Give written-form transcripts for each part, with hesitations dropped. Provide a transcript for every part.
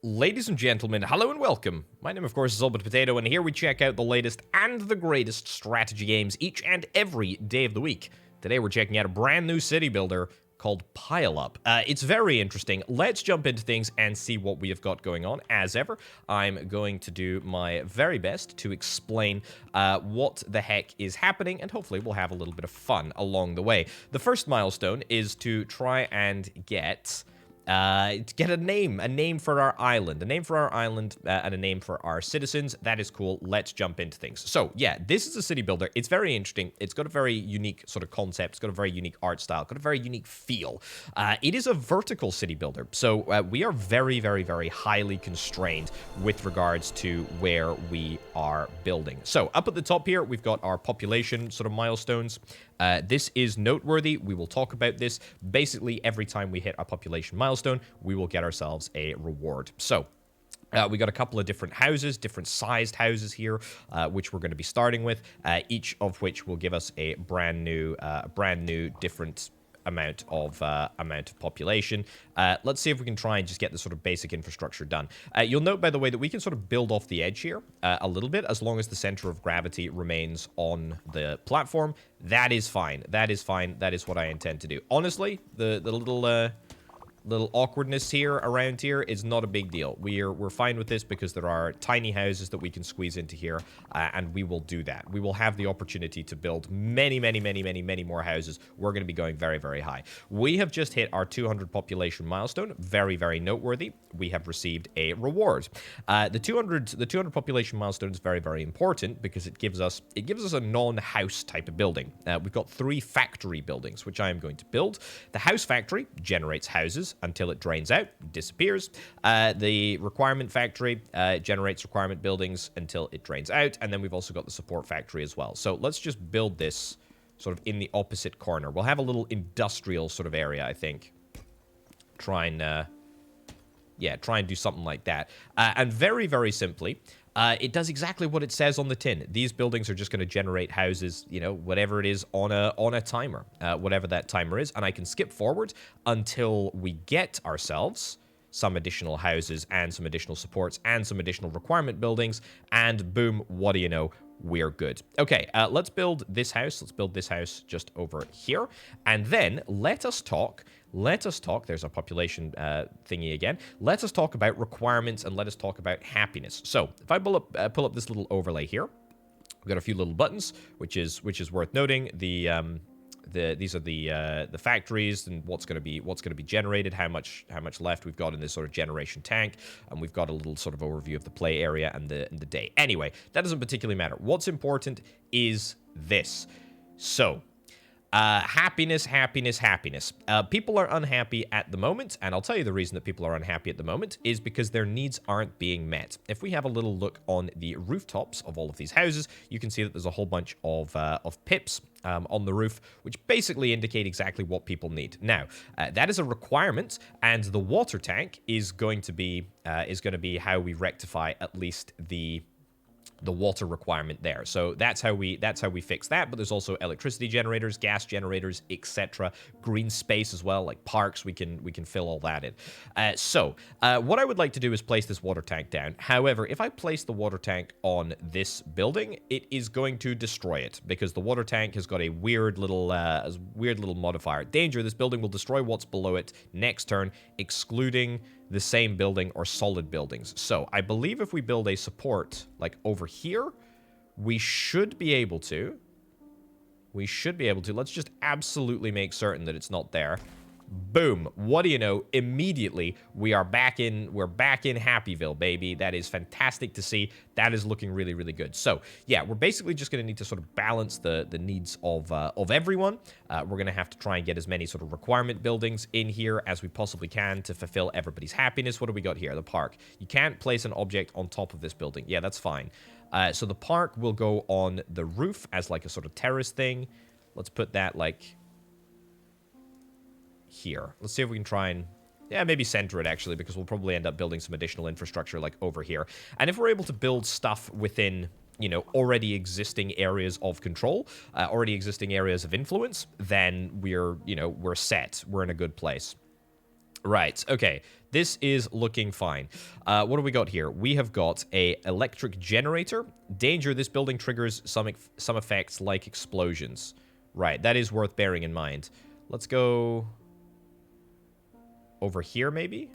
Ladies and gentlemen, hello and welcome. My name, of course, is Orbital Potato, and here we check out the latest and the greatest strategy games each and every day of the week. Today, we're checking out a brand new city builder called Pile Up. It's very interesting. Let's jump into things and see what we have got going on. As ever, I'm going to do my very best to explain what the heck is happening, and hopefully we'll have a little bit of fun along the way. The first milestone is to try and get a name for our island, and a name for our citizens. That is cool. Let's jump into things. So yeah, this is a city builder. It's very interesting. It's got a very unique sort of concept. It's got a very unique art style. Got a very unique feel. It is a vertical city builder. So we are very, very, very highly constrained with regards to where we are building. So up at the top here, we've got our population sort of milestones. This is noteworthy. We will talk about this. Basically, every time we hit a population milestone, we will get ourselves a reward. So, we got a couple of different houses, different sized houses here, which we're going to be starting with, each of which will give us a brand new different amount of population. Let's see if we can try and just get the sort of basic infrastructure done. You'll note, by the way, that we can sort of build off the edge here a little bit, as long as the center of gravity remains on the platform. That is fine. That is fine. That is what I intend to do. Honestly, the little awkwardness here around here is not a big deal. We're fine with this because there are tiny houses that we can squeeze into here, and we will do that. We will have the opportunity to build many more houses. We're going to be going very, very high. We have just hit our 200 population milestone. Very, very noteworthy. We have received a reward. The 200 population milestone is very, very important because it gives us a non-house type of building. We've got 3 factory buildings, which I am going to build. The house factory generates houses until it drains out, disappears. The requirement factory generates requirement buildings until it drains out, and then we've also got the support factory as well. So let's just build this sort of in the opposite corner. We'll have a little industrial sort of area, I think. Try and do something like that. And very, very simply, it does exactly what it says on the tin. These buildings are just going to generate houses, you know, whatever it is on a timer, whatever that timer is. And I can skip forward until we get ourselves some additional houses and some additional supports and some additional requirement buildings. And boom, what do you know? We're good. Okay, let's build this house. Let's build this house just over here. And then let us talk. There's a population thingy again. Let us talk about requirements and let us talk about happiness. So if I pull up this little overlay here, we've got a few little buttons, which is worth noting. These are the factories and what's going to be generated, how much left we've got in this sort of generation tank, and we've got a little sort of overview of the play area and the day. Anyway, that doesn't particularly matter. What's important is this. So, happiness. People are unhappy at the moment, and I'll tell you the reason that people are unhappy at the moment is because their needs aren't being met. If we have a little look on the rooftops of all of these houses, you can see that there's a whole bunch of pips on the roof, which basically indicate exactly what people need. Now, that is a requirement, and the water tank is going to be how we rectify at least the water requirement there. So that's how we fix that. But there's also electricity generators, gas generators, etc. Green space as well, like parks. We can fill all that in. So what I would like to do is place this water tank down. However, if I place the water tank on this building, it is going to destroy it because the water tank has got a weird little modifier. Danger: this building will destroy what's below it next turn, excluding the same building or solid buildings. So I believe if we build a support like over here, we should be able to. Let's just absolutely make certain that it's not there. Boom. What do you know? Immediately, we're back in Happyville, baby. That is fantastic to see. That is looking really, really good. So, yeah, we're basically just going to need to sort of balance the needs of everyone. We're going to have to try and get as many sort of requirement buildings in here as we possibly can to fulfill everybody's happiness. What do we got here? The park. You can't place an object on top of this building. Yeah, that's fine. So the park will go on the roof as like a sort of terrace thing. Let's put that like here. Let's see if we can try and maybe center it actually, because we'll probably end up building some additional infrastructure like over here. And if we're able to build stuff within, you know, already existing areas of control, already existing areas of influence, then we're set. We're in a good place. Right, okay. This is looking fine. What do we got here? We have got a electric generator. Danger, this building triggers some effects like explosions. Right, that is worth bearing in mind. Let's go over here, maybe?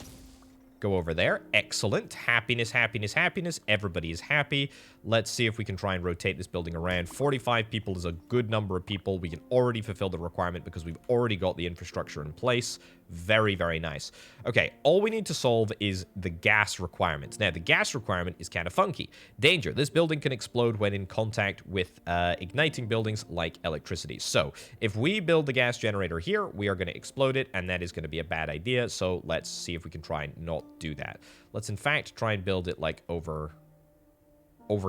Go over there. Excellent. Happiness, happiness, happiness. Everybody is happy. Let's see if we can try and rotate this building around. 45 people is a good number of people. We can already fulfill the requirement because we've already got the infrastructure in place. Very, very nice. Okay, all we need to solve is the gas requirements. Now, the gas requirement is kind of funky. Danger. This building can explode when in contact with igniting buildings like electricity. So, if we build the gas generator here, we are going to explode it, and that is going to be a bad idea. So, let's see if we can try and not do that. Let's, in fact, try and build it like over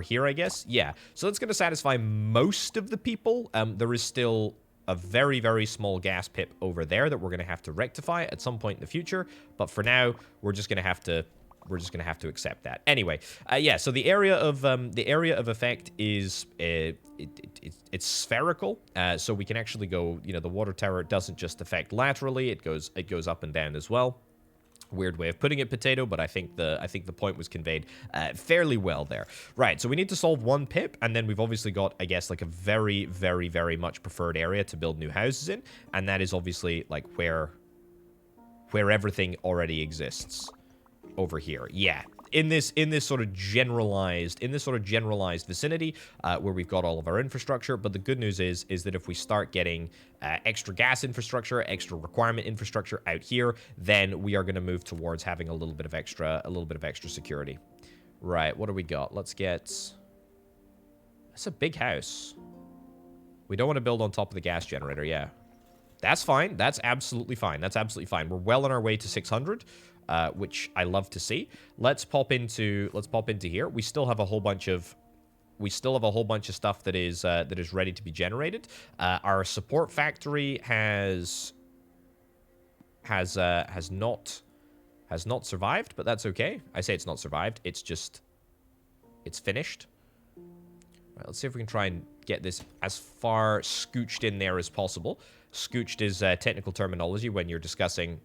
here, I guess. Yeah, so that's going to satisfy most of the people. There is still a very, very small gas pip over there that we're going to have to rectify at some point in the future. But for now, we're just going to have to accept that. Anyway, yeah. So the area of effect is it's spherical. So we can actually go. You know, the water tower doesn't just affect laterally; it goes up and down as well. Weird way of putting it, Potato, but I think the point was conveyed fairly well there. Right, so we need to solve one pip, and then we've obviously got, I guess, like a very, very, very much preferred area to build new houses in, and that is obviously like where everything already exists over here. Yeah. In this sort of generalized vicinity where we've got all of our infrastructure. But the good news is that if we start getting extra gas infrastructure, extra requirement infrastructure out here, then we are going to move towards having a little bit of extra security. Right, what do we got? Let's get. That's a big house. We don't want to build on top of the gas generator. Yeah, that's fine. That's absolutely fine. That's absolutely fine. We're well on our way to 600. Which I love to see. Let's pop into here. We still have a whole bunch of stuff that is ready to be generated. Our support factory has not survived, but that's okay. I say it's not survived. It's finished. Right, let's see if we can try and get this as far scooched in there as possible. Scooched is technical terminology when you're discussing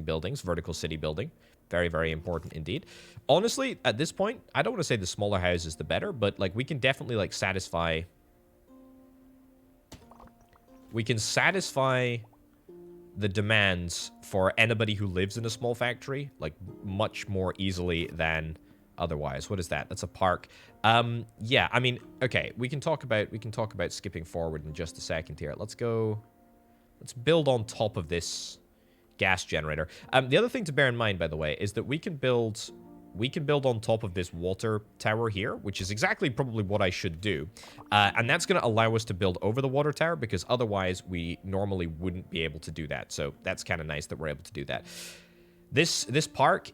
buildings, vertical city building. Very, very important indeed. Honestly, at this point, I don't want to say the smaller houses the better, but like we can definitely like satisfy. We can satisfy the demands for anybody who lives in a small factory like much more easily than otherwise. What is that? That's a park. Yeah, I mean, okay, we can talk about skipping forward in just a second here. Let's build on top of this gas generator. The other thing to bear in mind, by the way, is that we can build on top of this water tower here, which is exactly probably what I should do. And that's going to allow us to build over the water tower because otherwise we normally wouldn't be able to do that. So that's kind of nice that we're able to do that. This park,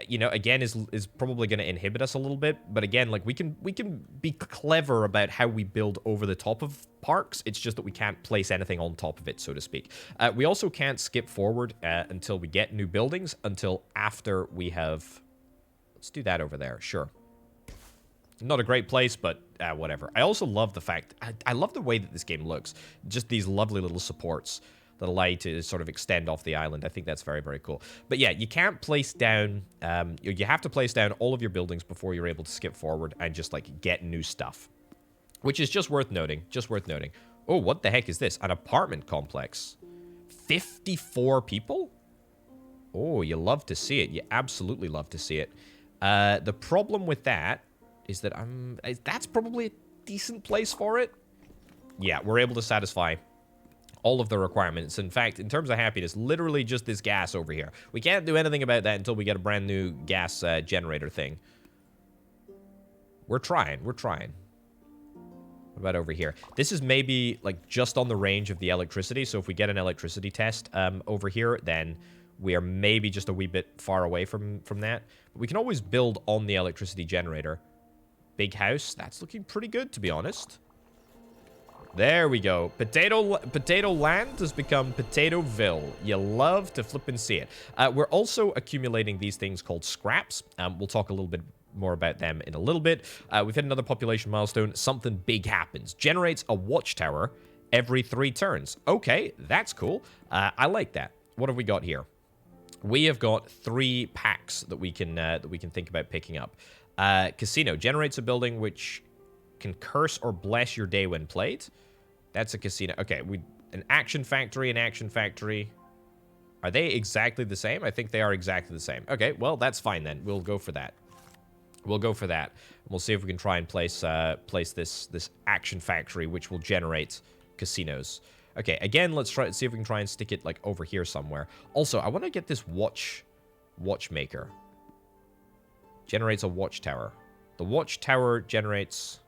you know, again, is probably going to inhibit us a little bit. But again, like we can be clever about how we build over the top of parks. It's just that we can't place anything on top of it, so to speak. We also can't skip forward until we get new buildings until after we have. Let's do that over there. Sure. Not a great place, but whatever. I also love the fact. I love the way that this game looks. Just these lovely little supports that allow you to sort of extend off the island. I think that's very, very cool. But yeah, you can't place down, you have to place down all of your buildings before you're able to skip forward and just like get new stuff. Which is just worth noting, Oh, what the heck is this? An apartment complex. 54 people? Oh, you love to see it. You absolutely love to see it. The problem with that is that that's probably a decent place for it. Yeah, we're able to satisfy all of the requirements. In fact, in terms of happiness, literally just this gas over here. We can't do anything about that until we get a brand new gas generator thing. We're trying. What about over here? This is maybe like just on the range of the electricity. So if we get an electricity test over here, then we are maybe just a wee bit far away from that. But we can always build on the electricity generator. Big house. That's looking pretty good, to be honest. There we go. Potato land has become Potatoville. You love to flip and see it. We're also accumulating these things called scraps. We'll talk a little bit more about them in a little bit. We've hit another population milestone. Something big happens. Generates a watchtower every 3 turns. Okay, that's cool. I like that. What have we got here? We have got 3 packs that we can think about picking up. Casino generates a building which can curse or bless your day when played. That's a casino. Okay, an action factory, an action factory. Are they exactly the same? I think they are exactly the same. Okay, well, that's fine then. We'll go for that. We'll go for that. We'll see if we can try and place this action factory, which will generate casinos. Okay, again, let's see if we can try and stick it like over here somewhere. Also, I want to get this watchmaker. Generates a watchtower. The watchtower generates.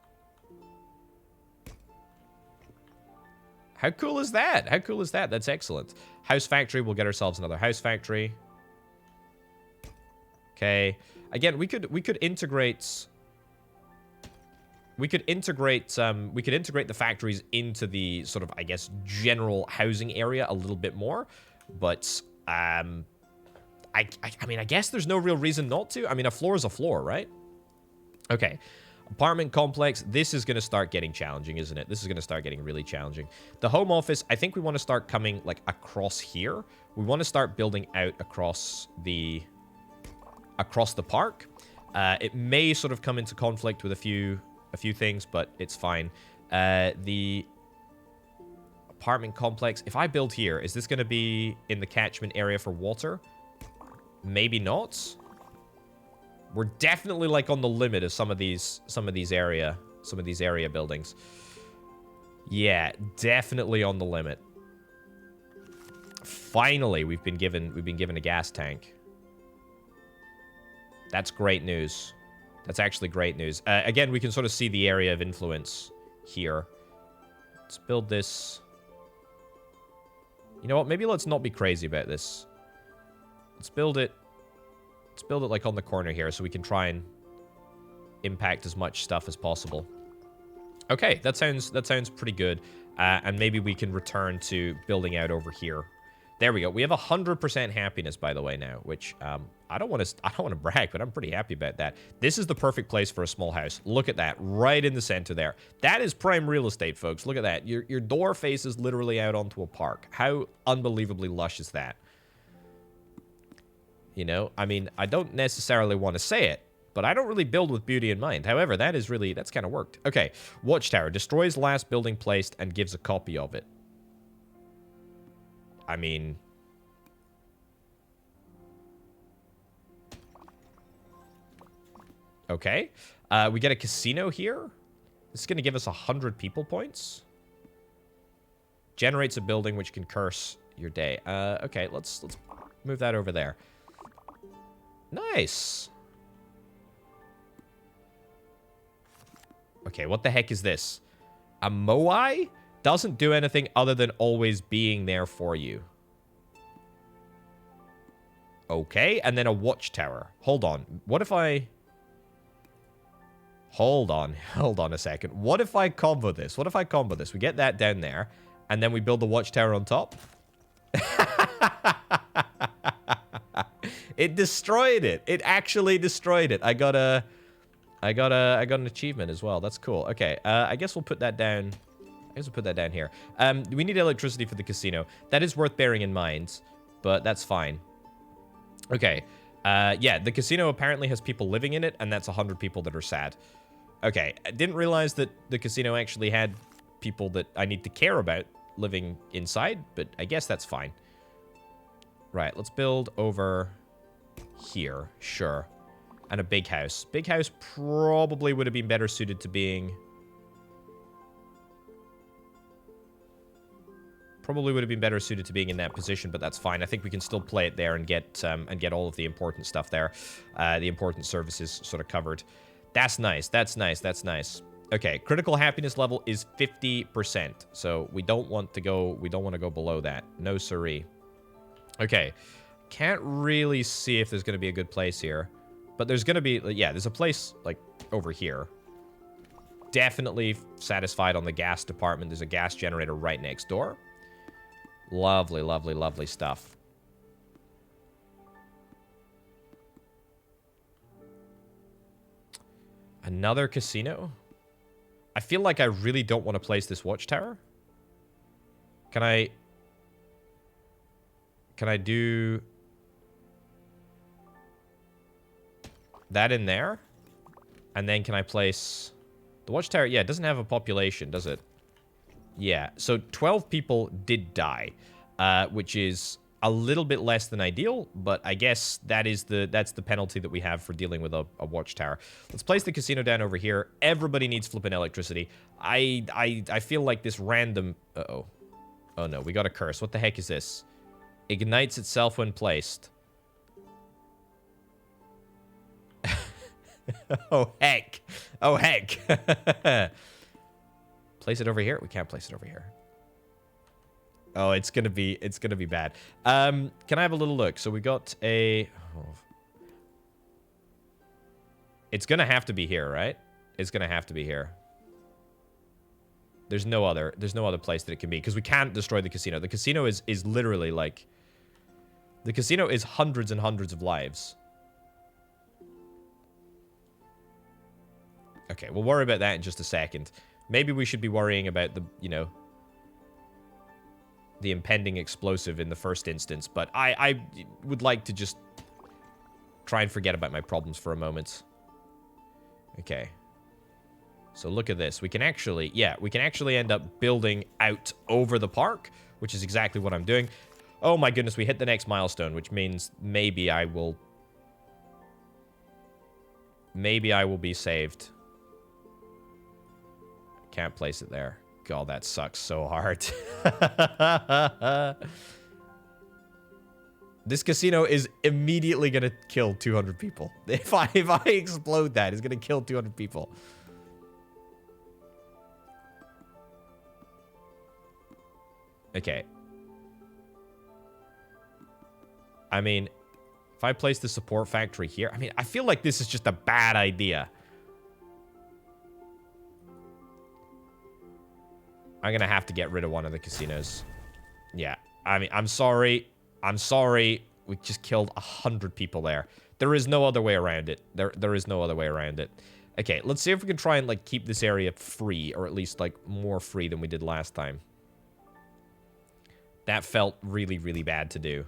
How cool is that? How cool is that? That's excellent. House factory. We'll get ourselves another house factory. Okay. Again, we could integrate. We could integrate the factories into the sort of, I guess, general housing area a little bit more, but I mean, I guess there's no real reason not to. I mean, a floor is a floor, right? Okay. Apartment complex. This is going to start getting challenging, isn't it? This is going to start getting really challenging. The home office, I think we want to start coming like across here. We want to start building out across the park. It may sort of come into conflict with a few things, but it's fine. The apartment complex. If I build here, is this going to be in the catchment area for water? Maybe not. We're definitely like on the limit of some of these area buildings. Yeah, definitely on the limit. Finally, we've been given a gas tank. That's great news. That's actually great news. Again, we can sort of see the area of influence here. Let's build this. You know what? Maybe let's not be crazy about this. Let's build it. Let's build it like on the corner here so we can try and impact as much stuff as possible. Okay, that sounds pretty good. And maybe we can return to building out over here. There we go. We have 100% happiness, by the way, now, which I don't want to brag, but I'm pretty happy about that. This is the perfect place for a small house. Look at that, right in the center there. That is prime real estate, folks. Look at that. Your door faces literally out onto a park. How unbelievably lush is that? You know, I mean, I don't necessarily want to say it, but I don't really build with beauty in mind. However, that's kind of worked. Okay, watchtower destroys last building placed and gives a copy of it. I mean, okay. We get a casino here. This is going to give us 100 people points. Generates a building which can curse your day. Okay, let's move that over there. Nice. Okay, what the heck is this? A Moai? Doesn't do anything other than always being there for you. Okay, and then a watchtower. Hold on. What if I... Hold on a second. What if I combo this? We get that down there, and then we build the watchtower on top? It destroyed it. It actually destroyed it. I got an achievement as well. That's cool. Okay, I guess we'll put that down. Here. We need electricity for the casino. That is worth bearing in mind, but that's fine. Okay. Yeah, the casino apparently has people living in it, and that's 100 people that are sad. Okay, I didn't realize that the casino actually had people that I need to care about living inside, but I guess that's fine. Right, let's build over here. Sure. And a big house. Big house probably would have been better suited to being... Probably would have been better suited to being in that position, but that's fine. I think we can still play it there and get all of the important stuff there. The important services sort of covered. That's nice. That's nice. Okay, critical happiness level is 50%. So we don't want to go below that. No siree. Okay. Can't really see if there's going to be a good place here. But there's going to be, yeah, there's a place like over here. Definitely satisfied on the gas department. There's a gas generator right next door. Lovely, lovely, lovely stuff. Another casino? I feel like I really don't want to place this watchtower. Can I do... that in there. And then can I place... The watchtower, yeah, it doesn't have a population, does it? Yeah, so 12 people did die, which is a little bit less than ideal, but I guess that's the penalty that we have for dealing with a watchtower. Let's place the casino down over here. Everybody needs flipping electricity. I feel like this random... Uh-oh. Oh, no, we got a curse. What the heck is this? Ignites itself when placed. Oh, heck. Oh, heck. Place it over here? We can't place it over here. Oh, it's gonna be bad. Can I have a little look? So we got a... Oh. It's gonna have to be here, right? It's gonna have to be here. There's no other place that it can be, because we can't destroy the casino. The casino is literally like... The casino is hundreds and hundreds of lives. Okay, we'll worry about that in just a second. Maybe we should be worrying about the, you know, the impending explosive in the first instance, but I would like to just try and forget about my problems for a moment. Okay. So look at this. We can actually, yeah, we can actually end up building out over the park, which is exactly what I'm doing. Oh my goodness, we hit the next milestone, which means maybe I will be saved. Can't place it there. God, that sucks so hard. This casino is immediately going to kill 200 people. If I explode that, it's going to kill 200 people. Okay. I mean, if I place the support factory here, I mean, I feel like this is just a bad idea. I'm going to have to get rid of one of the casinos. Yeah. I mean, I'm sorry. I'm sorry. We just killed 100 people there. There is no other way around it. There is no other way around it. Okay, let's see if we can try and, like, keep this area free, or at least, like, more free than we did last time. That felt really, really bad to do.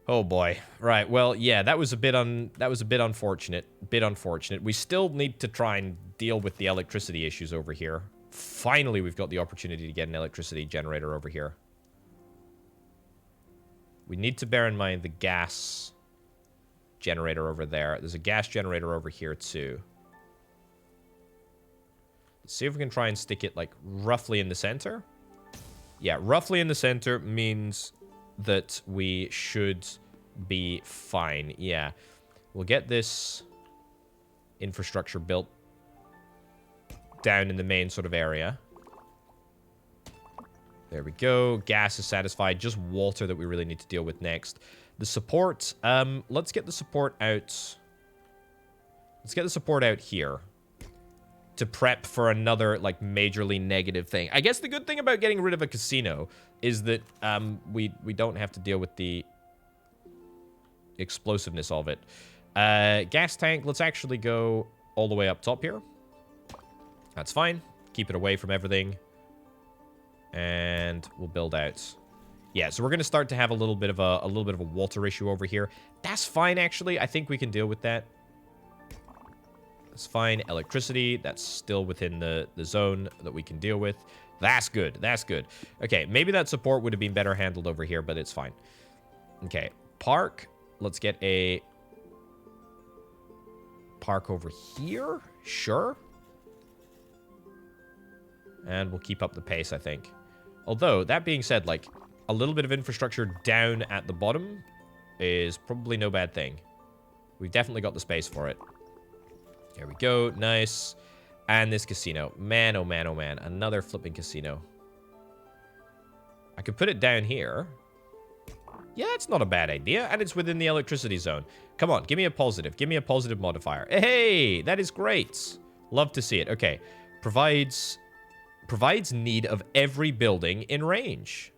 Oh boy. Right. Well, yeah, that was a bit unfortunate. We still need to try and deal with the electricity issues over here. Finally, we've got the opportunity to get an electricity generator over here. We need to bear in mind the gas generator over there. There's a gas generator over here too. Let's see if we can try and stick it, like, roughly in the center. Yeah, roughly in the center means that we should be fine. Yeah. We'll get this infrastructure built down in the main sort of area. There we go. Gas is satisfied. Just water that we really need to deal with next. The support. Let's get the support out. Let's get the support out here to prep for another, like, majorly negative thing. I guess the good thing about getting rid of a casino is that we don't have to deal with the explosiveness of it. Gas tank, let's actually go all the way up top here. That's fine. Keep it away from everything. And we'll build out. Yeah, so we're going to start to have a little bit of a water issue over here. That's fine, actually. I think we can deal with that. That's fine. Electricity, that's still within the zone that we can deal with. That's good. That's good. Okay, maybe that support would have been better handled over here, but it's fine. Okay, park. Let's get a park over here. Sure. And we'll keep up the pace, I think. Although, that being said, like, a little bit of infrastructure down at the bottom is probably no bad thing. We've definitely got the space for it. There we go. Nice. And this casino. Man, oh man, oh man. Another flipping casino. I could put it down here. Yeah, that's not a bad idea. And it's within the electricity zone. Come on, give me a positive. Give me a positive modifier. Hey, that is great. Love to see it. Okay. Provides need of every building in range.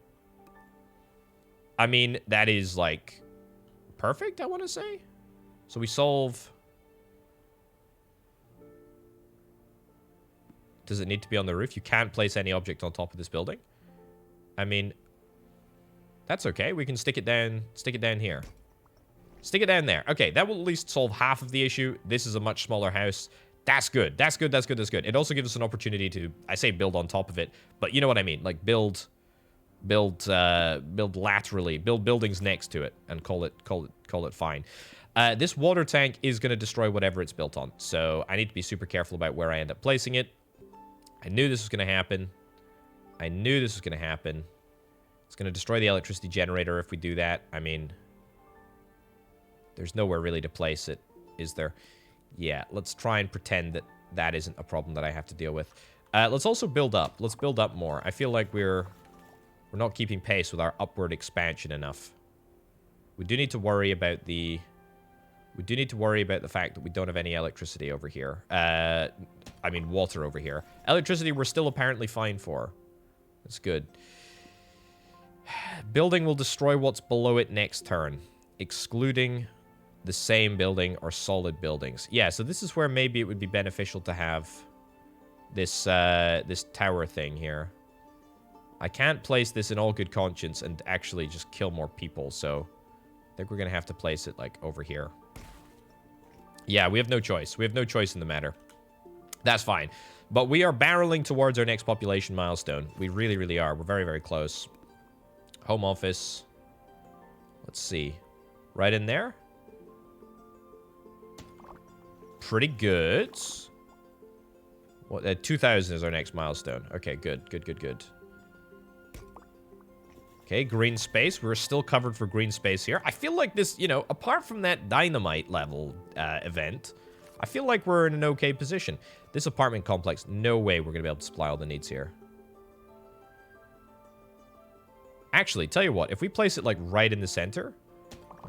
I mean, that is, like, perfect, I want to say. So we solve... Does it need to be on the roof? You can't place any object on top of this building. I mean, that's okay. We can stick it down here. Stick it down there. Okay, that will at least solve half of the issue. This is a much smaller house. That's good. That's good. That's good. That's good. It also gives us an opportunity to, I say build on top of it, but you know what I mean. Like build laterally, build buildings next to it, and call it fine. This water tank is going to destroy whatever it's built on, so I need to be super careful about where I end up placing it. I knew this was going to happen. I knew this was going to happen. It's going to destroy the electricity generator if we do that. I mean, there's nowhere really to place it, is there? Yeah, let's try and pretend that that isn't a problem that I have to deal with. Let's also build up. Let's build up more. I feel like we're not keeping pace with our upward expansion enough. We do need to worry about the... We do need to worry about the fact that we don't have any electricity over here. I mean, water over here. Electricity we're still apparently fine for. That's good. Building will destroy what's below it next turn, excluding the same building or solid buildings. Yeah, so this is where maybe it would be beneficial to have this this tower thing here. I can't place this in all good conscience and actually just kill more people, so I think we're going to have to place it, like, over here. Yeah, we have no choice. We have no choice in the matter. That's fine. But we are barreling towards our next population milestone. We really, really are. We're very, very close. Home office. Let's see. Right in there. Pretty good. What? 2,000 is our next milestone. Okay, good, good, good, good. Okay, green space. We're still covered for green space here. I feel like this, you know, apart from that dynamite level event, I feel like we're in an okay position. This apartment complex, no way we're going to be able to supply all the needs here. Actually, tell you what, if we place it, like, right in the center,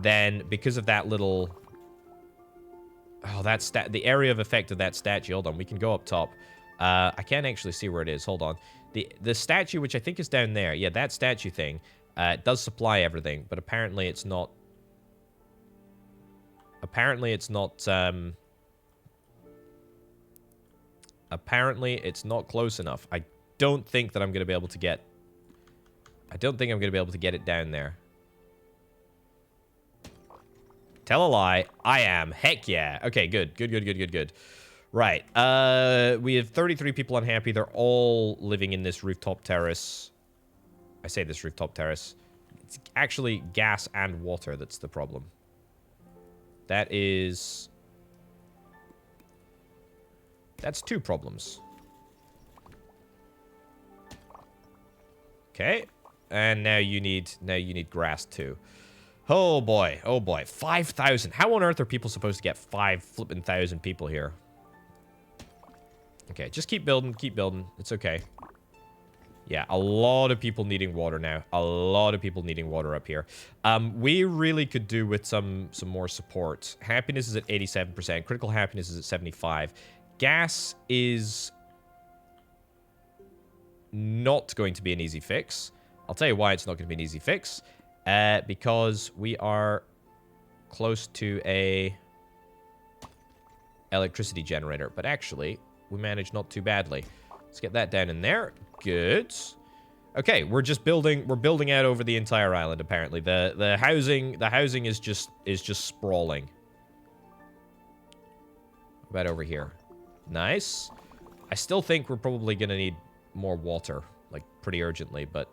then because of that little... Oh, that's the area of effect of that statue. Hold on, we can go up top. I can't actually see where it is. Hold on. The statue, which I think is down there. Yeah, that statue thing does supply everything, but apparently it's not... Apparently it's not close enough. I don't think that I'm going to be able to get... I don't think I'm going to be able to get it down there. Tell a lie. I am. Heck yeah. Okay, good. Good, good, good, good, good. Right. We have 33 people unhappy. They're all living in this rooftop terrace. I say this rooftop terrace. It's actually gas and water that's the problem. That is... That's two problems. Okay. And now you need grass too. Oh boy, oh boy. 5,000. How on earth are people supposed to get 5,000 people here? Okay, just keep building, keep building. It's okay. Yeah, a lot of people needing water now. A lot of people needing water up here. We really could do with some more support. Happiness is at 87%. Critical happiness is at 75%. Gas is not going to be an easy fix. I'll tell you why it's not going to be an easy fix. Because we are close to a electricity generator. But actually, we managed not too badly. Let's get that down in there. Good. Okay, we're building out over the entire island, apparently. The housing is just sprawling. What about over here? Nice. I still think we're probably gonna need more water, like pretty urgently, but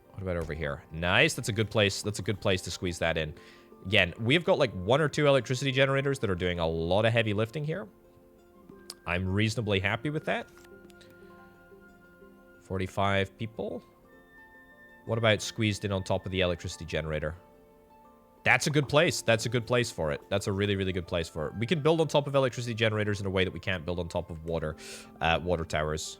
what about over here? Nice. That's a good place. That's a good place to squeeze that in. Again, we've got like 1 or 2 electricity generators that are doing a lot of heavy lifting here. I'm reasonably happy with that. 45 people. What about squeezed in on top of the electricity generator? That's a good place. That's a good place for it. That's a really, really good place for it. We can build on top of electricity generators in a way that we can't build on top of water towers.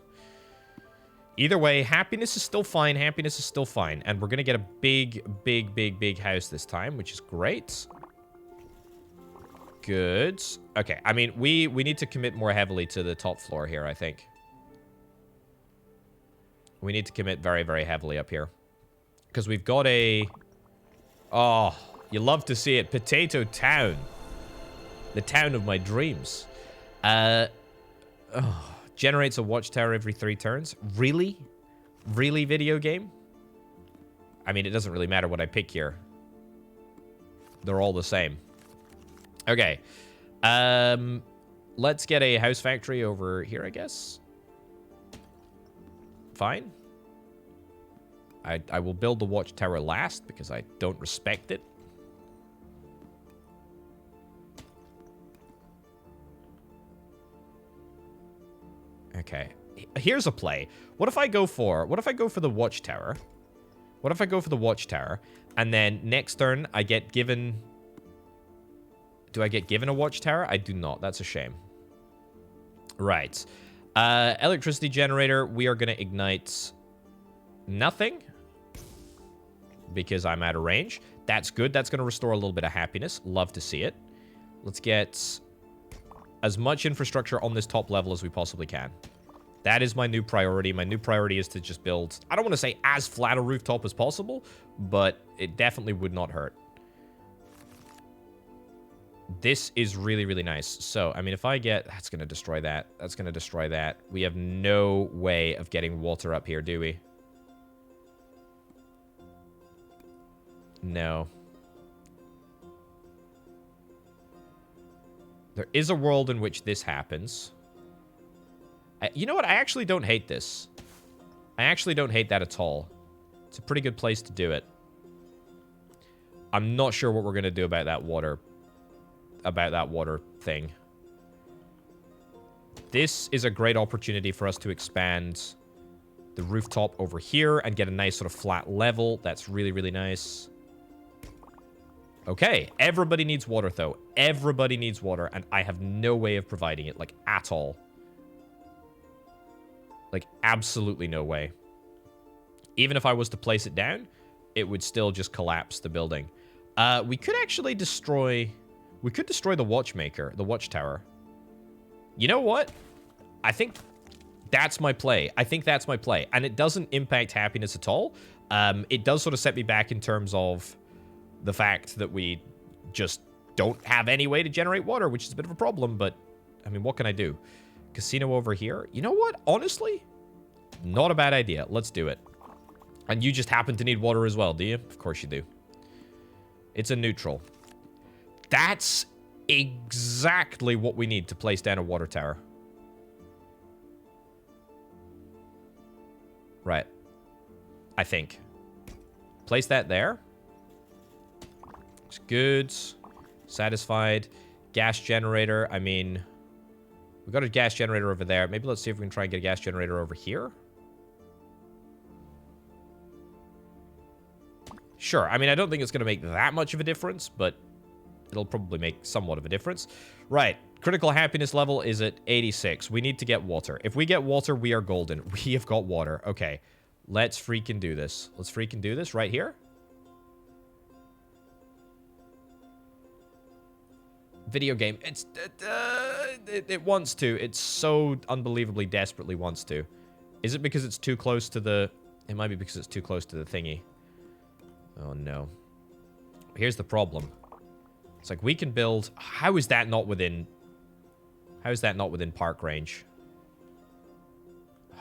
Either way, happiness is still fine. Happiness is still fine. And we're going to get a big, big, big, big house this time, which is great. Good. Okay, I mean, we need to commit more heavily to the top floor here, I think. We need to commit very, very heavily up here. Because we've got a... Oh, you love to see it. Potato Town. The town of my dreams. Generates a watchtower every 3 turns. Really? Really, video game? I mean, it doesn't really matter what I pick here. They're all the same. Okay. Let's get a house factory over here, I guess. Fine. I will build the watchtower last because I don't respect it. Okay. Here's a play. What if I go for the watchtower? What if I go for the watchtower and then next turn I get given... Do I get given a watchtower? I do not. That's a shame. Right. Electricity generator. We are going to ignite nothing because I'm out of range. That's good. That's going to restore a little bit of happiness. Love to see it. Let's get as much infrastructure on this top level as we possibly can. That is my new priority. My new priority is to just build, I don't want to say as flat a rooftop as possible, but it definitely would not hurt. This is really, really nice. So, I mean, if I get... That's going to destroy that. That's going to destroy that. We have no way of getting water up here, do we? No. There is a world in which this happens. You know what? I actually don't hate this. I actually don't hate that at all. It's a pretty good place to do it. I'm not sure what we're going to do about that water. About that water thing. This is a great opportunity for us to expand the rooftop over here and get a nice sort of flat level. That's really, really nice. Okay, everybody needs water, though. Everybody needs water, and I have no way of providing it, like, at all. Like, absolutely no way. Even if I was to place it down, it would still just collapse the building. We could actually destroy... We could destroy the watchmaker, the watchtower. You know what? I think that's my play. I think that's my play. And it doesn't impact happiness at all. It does sort of set me back in terms of the fact that we just don't have any way to generate water, which is a bit of a problem. But, I mean, what can I do? Casino over here. You know what? Honestly, not a bad idea. Let's do it. And you just happen to need water as well, do you? Of course you do. It's a neutral. That's exactly what we need to place down a water tower. Right. I think. Place that there. It's good. Satisfied. Gas generator. I mean, we got a gas generator over there. Maybe let's see if we can try and get a gas generator over here. Sure. I mean, I don't think it's going to make that much of a difference, but it'll probably make somewhat of a difference. Right. Critical happiness level is at 86. We need to get water. If we get water, we are golden. We have got water. Okay. Let's freaking do this. Let's freaking do this right here. Video game. It wants to. It so unbelievably desperately wants to. Is it because it's too close to the... It might be because it's too close to the thingy. Oh, no. Here's the problem. It's like we can build... How is that not within... How is that not within park range?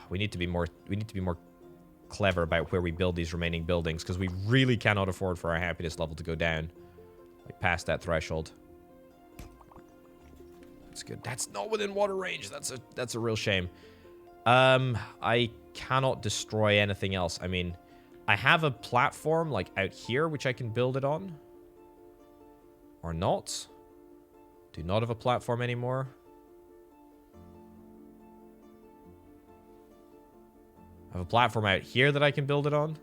We need to be more clever about where we build these remaining buildings, because we really cannot afford for our happiness level to go down. Like past that threshold. That's good. That's not within water range. That's a real shame. I cannot destroy anything else. I mean, I have a platform like out here which I can build it on. Or not. Do not have a platform anymore. I have a platform out here that I can build it on.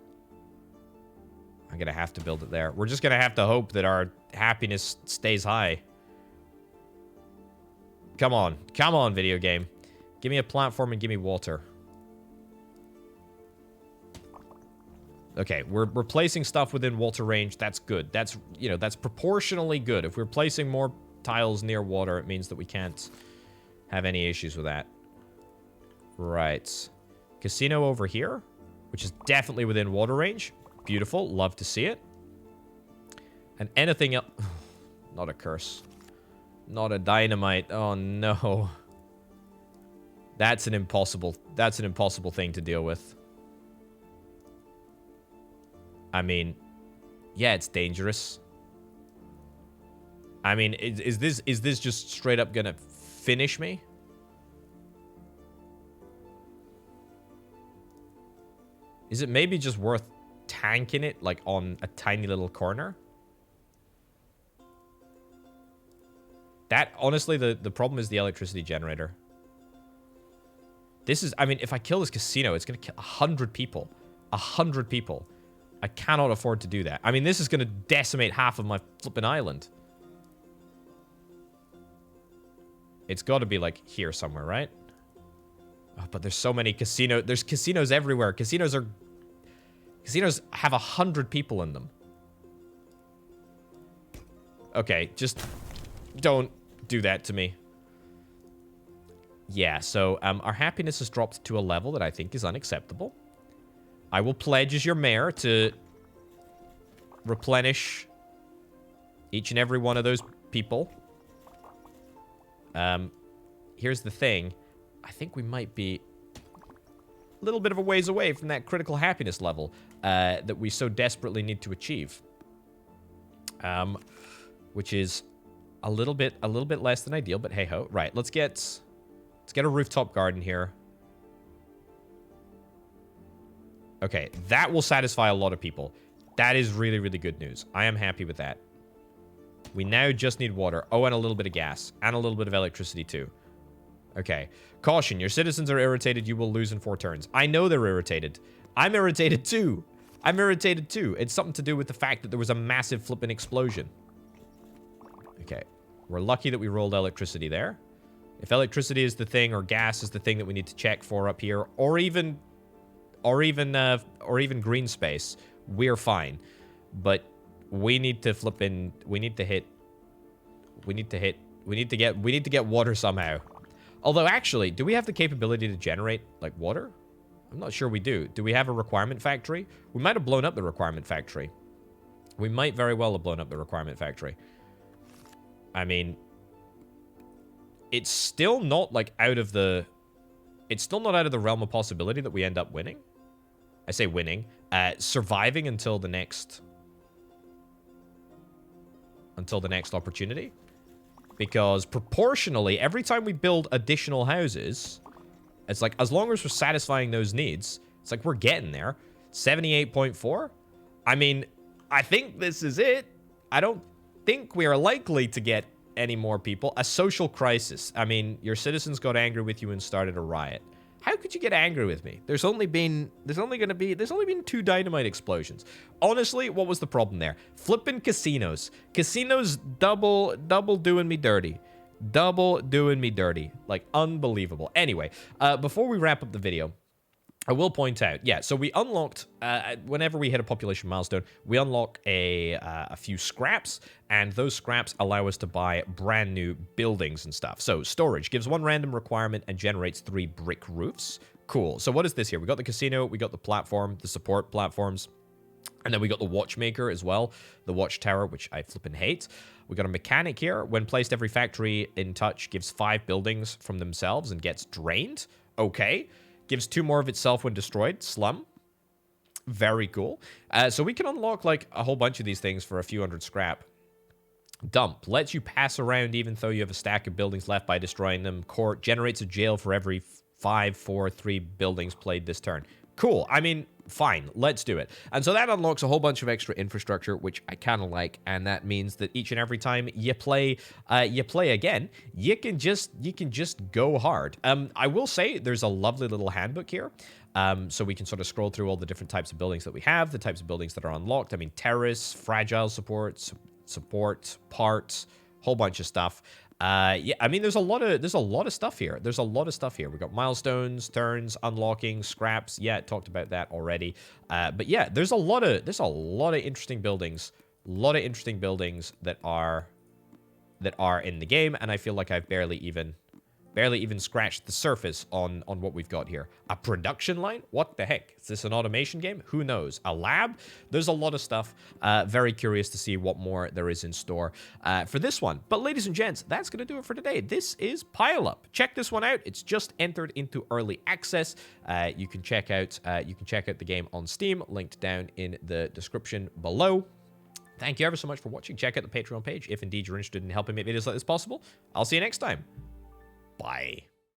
I'm going to have to build it there. We're just going to have to hope that our happiness stays high. Come on. Come on, video game. Give me a platform and give me water. Okay, we're placing stuff within water range. That's good. That's, you know, that's proportionally good. If we're placing more tiles near water, it means that we can't have any issues with that. Right. Casino over here, which is definitely within water range. Beautiful. Love to see it. And anything else... Not a curse. Not a dynamite. Oh, no. That's an impossible thing to deal with. I mean, yeah, it's dangerous. I mean, is this just straight up gonna finish me? Is it maybe just worth tanking it, like, on a tiny little corner? That, honestly, the problem is the electricity generator. This is, I mean, if I kill this casino, it's going to kill 100 people. 100 people. I cannot afford to do that. I mean, this is going to decimate half of my flipping island. It's got to be, like, here somewhere, right? Oh, but there's so many casinos. There's casinos everywhere. Casinos have 100 people in them. Okay, just don't do that to me. Yeah, so our happiness has dropped to a level that I think is unacceptable. I will pledge as your mayor to replenish each and every one of those people. Here's the thing. I think we might be a little bit of a ways away from that critical happiness level that we so desperately need to achieve. Which is a little bit less than ideal, but hey ho. Right, let's get a rooftop garden here. Okay, that will satisfy a lot of people. That is really, really good news. I am happy with that. We now just need water. Oh, and a little bit of gas. And a little bit of electricity, too. Okay. Caution, your citizens are irritated. You will lose in 4 turns. I know they're irritated. I'm irritated, too. I'm irritated, too. It's something to do with the fact that there was a massive flipping explosion. Okay. We're lucky that we rolled electricity there. If electricity is the thing, or gas is the thing that we need to check for up here, or even green space, we're fine. But we need to we need to get water somehow. Although, actually, do we have the capability to generate, like, water? I'm not sure we do. Do we have a requirement factory? We might have blown up the requirement factory. We might very well have blown up the requirement factory. I mean, it's still not, like, out of the... It's still not out of the realm of possibility that we end up winning. I say winning. Surviving until the next... Until the next opportunity. Because proportionally, every time we build additional houses, it's like, as long as we're satisfying those needs, it's like we're getting there. 78.4? I mean, I think this is it. I don't think we are likely to get any more people. A social crisis. I mean, your citizens got angry with you and started a riot. How could you get angry with me? There's only been 2 dynamite explosions. Honestly, what was the problem there? Flippin' casinos. Casinos double doing me dirty. Double doing me dirty. Like, unbelievable. Anyway, before we wrap up the video, I will point out, yeah, so we unlocked, whenever we hit a population milestone, we unlock a few scraps, and those scraps allow us to buy brand new buildings and stuff. So, storage gives 1 random requirement and generates 3 brick roofs. Cool. So what is this here? We got the casino, we got the platform, the support platforms, and then we got the watchmaker as well, the watchtower, which I flippin' hate. We got a mechanic here. When placed, every factory in touch gives 5 buildings from themselves and gets drained. Okay. Gives 2 more of itself when destroyed. Slum. Very cool. So we can unlock, like, a whole bunch of these things for a few hundred scrap. Dump. Lets you pass around even though you have a stack of buildings left by destroying them. Court. Generates a jail for every 5, 4, 3 buildings played this turn. Cool. I mean, fine. Let's do it. And so that unlocks a whole bunch of extra infrastructure, which I kind of like. And that means that each and every time you play again, you can just go hard. I will say there's a lovely little handbook here. So we can sort of scroll through all the different types of buildings that we have, the types of buildings that are unlocked. I mean, terrace, fragile support, parts, whole bunch of stuff. Yeah, I mean, there's a lot of stuff here. There's a lot of stuff here. We got milestones, turns, unlocking, scraps. Yeah, talked about that already. But yeah, there's a lot of interesting buildings. A lot of interesting buildings that are in the game, and I feel like I've barely even scratched the surface on what we've got here. A production line? What the heck? Is this an automation game? Who knows? A lab? There's a lot of stuff. Very curious to see what more there is in store for this one. But ladies and gents, that's going to do it for today. This is Pile Up. Check this one out. It's just entered into early access. You can check out the game on Steam, linked down in the description below. Thank you ever so much for watching. Check out the Patreon page if indeed you're interested in helping make videos like this possible. I'll see you next time. Bye.